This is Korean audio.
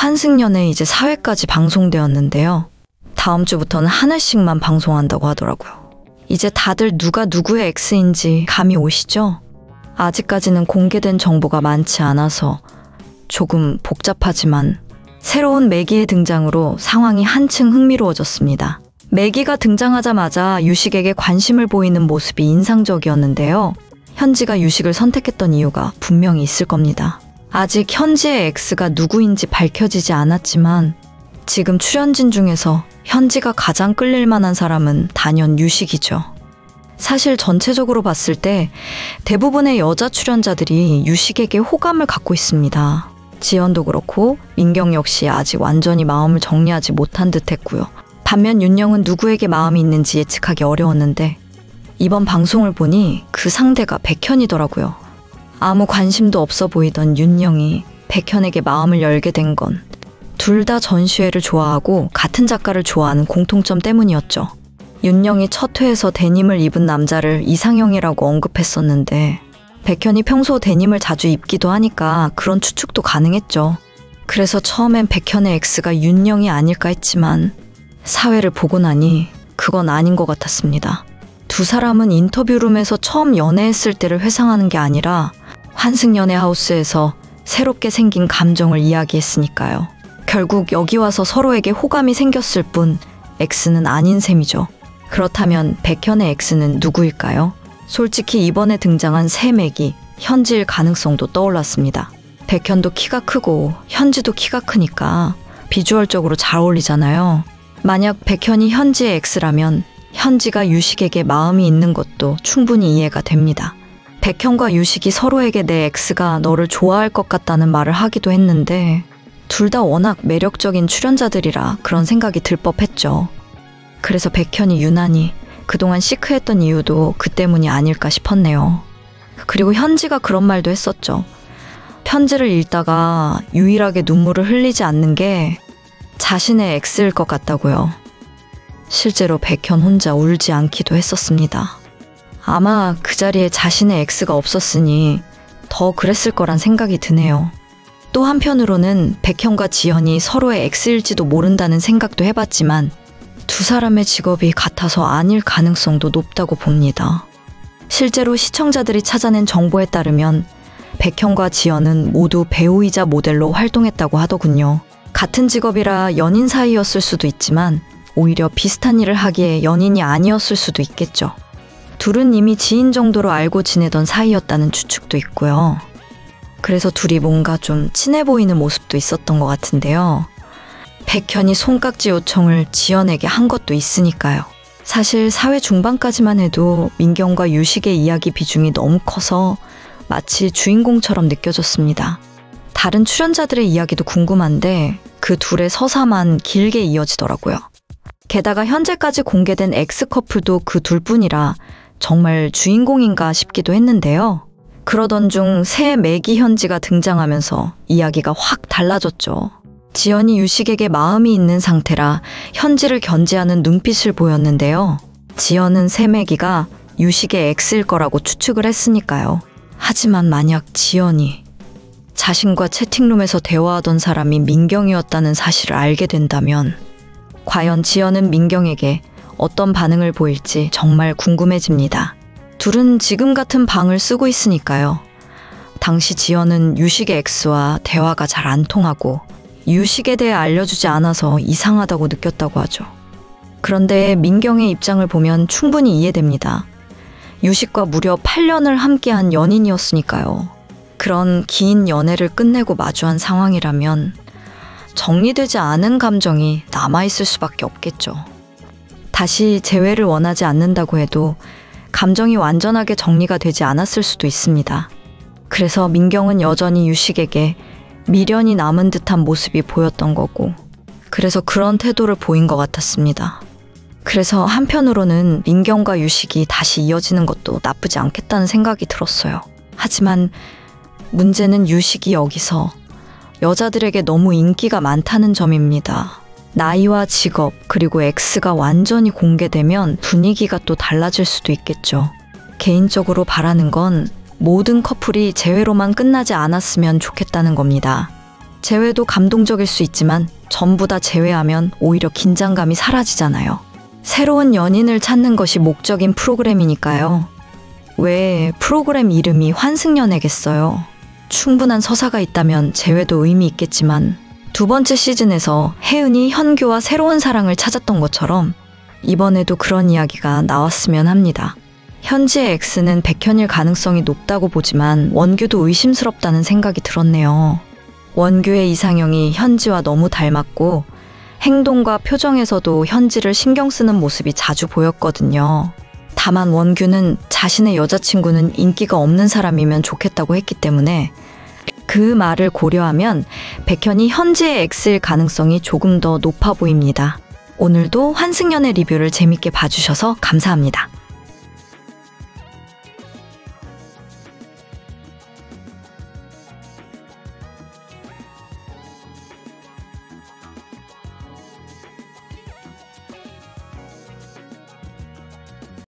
환승연애 이제 4회까지 방송되었는데요. 다음 주부터는 한 회씩만 방송한다고 하더라고요. 이제 다들 누가 누구의 X인지 감이 오시죠? 아직까지는 공개된 정보가 많지 않아서 조금 복잡하지만 새로운 매기의 등장으로 상황이 한층 흥미로워졌습니다. 매기가 등장하자마자 유식에게 관심을 보이는 모습이 인상적이었는데요. 현지가 유식을 선택했던 이유가 분명히 있을 겁니다. 아직 현지의 X가 누구인지 밝혀지지 않았지만 지금 출연진 중에서 현지가 가장 끌릴 만한 사람은 단연 유식이죠. 사실 전체적으로 봤을 때 대부분의 여자 출연자들이 유식에게 호감을 갖고 있습니다. 지연도 그렇고 민경 역시 아직 완전히 마음을 정리하지 못한 듯 했고요. 반면 윤영은 누구에게 마음이 있는지 예측하기 어려웠는데 이번 방송을 보니 그 상대가 백현이더라고요. 아무 관심도 없어 보이던 윤영이 백현에게 마음을 열게 된 건 둘 다 전시회를 좋아하고 같은 작가를 좋아하는 공통점 때문이었죠. 윤영이 첫 회에서 데님을 입은 남자를 이상형이라고 언급했었는데 백현이 평소 데님을 자주 입기도 하니까 그런 추측도 가능했죠. 그래서 처음엔 백현의 X가 윤영이 아닐까 했지만 사회를 보고 나니 그건 아닌 것 같았습니다. 두 사람은 인터뷰룸에서 처음 연애했을 때를 회상하는 게 아니라 환승연애 하우스에서 새롭게 생긴 감정을 이야기했으니까요. 결국 여기 와서 서로에게 호감이 생겼을 뿐 X는 아닌 셈이죠. 그렇다면 백현의 X는 누구일까요? 솔직히 이번에 등장한 새 맥이 현지일 가능성도 떠올랐습니다. 백현도 키가 크고 현지도 키가 크니까 비주얼적으로 잘 어울리잖아요. 만약 백현이 현지의 X라면 현지가 유식에게 마음이 있는 것도 충분히 이해가 됩니다. 백현과 유식이 서로에게 내 X가 너를 좋아할 것 같다는 말을 하기도 했는데 둘 다 워낙 매력적인 출연자들이라 그런 생각이 들 법했죠. 그래서 백현이 유난히 그동안 시크했던 이유도 그 때문이 아닐까 싶었네요. 그리고 현지가 그런 말도 했었죠. 편지를 읽다가 유일하게 눈물을 흘리지 않는 게 자신의 X일 것 같다고요. 실제로 백현 혼자 울지 않기도 했었습니다. 아마 그 자리에 자신의 X가 없었으니 더 그랬을 거란 생각이 드네요. 또 한편으로는 백현과 지연이 서로의 X일지도 모른다는 생각도 해봤지만 두 사람의 직업이 같아서 아닐 가능성도 높다고 봅니다. 실제로 시청자들이 찾아낸 정보에 따르면 백현과 지연은 모두 배우이자 모델로 활동했다고 하더군요. 같은 직업이라 연인 사이였을 수도 있지만 오히려 비슷한 일을 하기에 연인이 아니었을 수도 있겠죠. 둘은 이미 지인 정도로 알고 지내던 사이였다는 추측도 있고요. 그래서 둘이 뭔가 좀 친해 보이는 모습도 있었던 것 같은데요. 백현이 손깍지 요청을 지연에게 한 것도 있으니까요. 사실 사회 중반까지만 해도 민경과 유식의 이야기 비중이 너무 커서 마치 주인공처럼 느껴졌습니다. 다른 출연자들의 이야기도 궁금한데 그 둘의 서사만 길게 이어지더라고요. 게다가 현재까지 공개된 X커플도 그 둘뿐이라 정말 주인공인가 싶기도 했는데요. 그러던 중 새 매기 현지가 등장하면서 이야기가 확 달라졌죠. 지연이 유식에게 마음이 있는 상태라 현지를 견제하는 눈빛을 보였는데요. 지연은 새 매기가 유식의 X일 거라고 추측을 했으니까요. 하지만 만약 지연이 자신과 채팅룸에서 대화하던 사람이 민경이었다는 사실을 알게 된다면 과연 지연은 민경에게 어떤 반응을 보일지 정말 궁금해집니다. 둘은 지금 같은 방을 쓰고 있으니까요. 당시 지연은 유식의 X와 대화가 잘 안 통하고 유식에 대해 알려주지 않아서 이상하다고 느꼈다고 하죠. 그런데 민경의 입장을 보면 충분히 이해됩니다. 유식과 무려 8년을 함께한 연인이었으니까요. 그런 긴 연애를 끝내고 마주한 상황이라면 정리되지 않은 감정이 남아있을 수밖에 없겠죠. 다시 재회를 원하지 않는다고 해도 감정이 완전하게 정리가 되지 않았을 수도 있습니다. 그래서 민경은 여전히 유식에게 미련이 남은 듯한 모습이 보였던 거고, 그래서 그런 태도를 보인 것 같았습니다. 그래서 한편으로는 민경과 유식이 다시 이어지는 것도 나쁘지 않겠다는 생각이 들었어요. 하지만 문제는 유식이 여기서 여자들에게 너무 인기가 많다는 점입니다. 나이와 직업 그리고 X가 완전히 공개되면 분위기가 또 달라질 수도 있겠죠. 개인적으로 바라는 건 모든 커플이 재회로만 끝나지 않았으면 좋겠다는 겁니다. 재회도 감동적일 수 있지만 전부 다 제외하면 오히려 긴장감이 사라지잖아요. 새로운 연인을 찾는 것이 목적인 프로그램이니까요. 왜 프로그램 이름이 환승연애겠어요? 충분한 서사가 있다면 재회도 의미 있겠지만 두 번째 시즌에서 혜은이 현규와 새로운 사랑을 찾았던 것처럼 이번에도 그런 이야기가 나왔으면 합니다. 현지의 X는 백현일 가능성이 높다고 보지만 원규도 의심스럽다는 생각이 들었네요. 원규의 이상형이 현지와 너무 닮았고 행동과 표정에서도 현지를 신경 쓰는 모습이 자주 보였거든요. 다만 원규는 자신의 여자친구는 인기가 없는 사람이면 좋겠다고 했기 때문에 그 말을 고려하면 백현이 현지의 X일 가능성이 조금 더 높아 보입니다. 오늘도 환승연애 리뷰를 재밌게 봐주셔서 감사합니다.